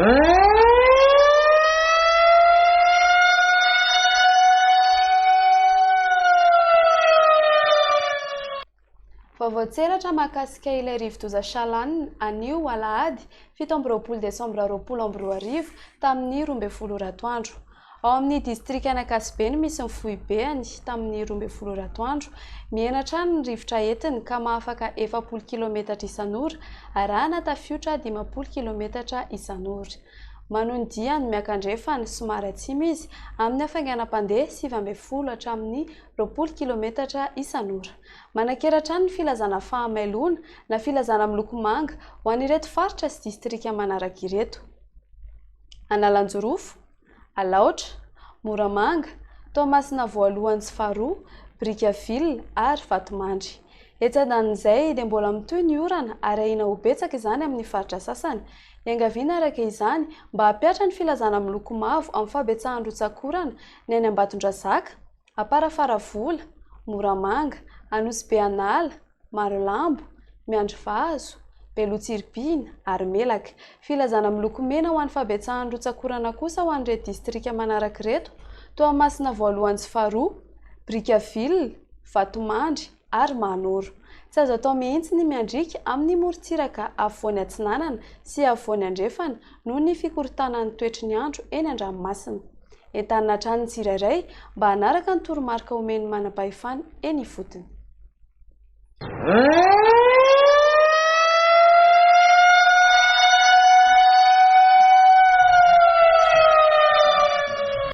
Vaovao tseratra mahakasika ilay rivo-doza Salanina anio alahady 17 desambra 2024 tamin'ny 12 ratoandro. Ao amin'ny distrikana Ankasibeny misy ny Foibeany tamin'ny 12 ratoandro, mienatra ny rivotra entiny ka mahafaka 40 km isan'ora arahana tafiotra 50 km isan'ora. Manondia ny miakandrefany somary atsimo izy amin'ny hafainganam-pandeha 9 hatramin'ny 20 km isan'ora. Manakeratra ny filazana fahamailona na filazana miloko manga ho an'ireto faritra sy distrika manaraka ireto: Analanjorofo, Alaotra, Moramanga, Toamasina voalohany sy faharoa, Brickaville ary Vatomandry. Etsadan'izay dia mbola mitohy ny orana ary ahina ho betsaka izany amin'ny faritra sasany. Iangaviana araka izany mba hapiatra ny filazana miloko mavo amin'ny fabetsahan-drotsakorana ny any Ambatondrazaka, Amparafaravola, Moramanga, Anosy-Beanala, Marolambo, Miandrivazo, Belotsiribina ary Melaka. Filazana miloko mena ho an'ny fabetsahan-drotsakorana kosa ho an'ireto distrika manaraka ireto: Toamasina voalohany sy faharoa, Brickaville, Vatomandry ary Mahanoro. Tsy azo atao mihitsy ny miandrika amin'ny morontsiraka afovoany Atsinanana sy afovoany Andrefana noho ny fikorontanan'ny toetry ny andro eny an-dranomasina. Entanina hatrany ny tsirairay mba hanaraka ny toromarika omeny manam-pahefana eny ifotony.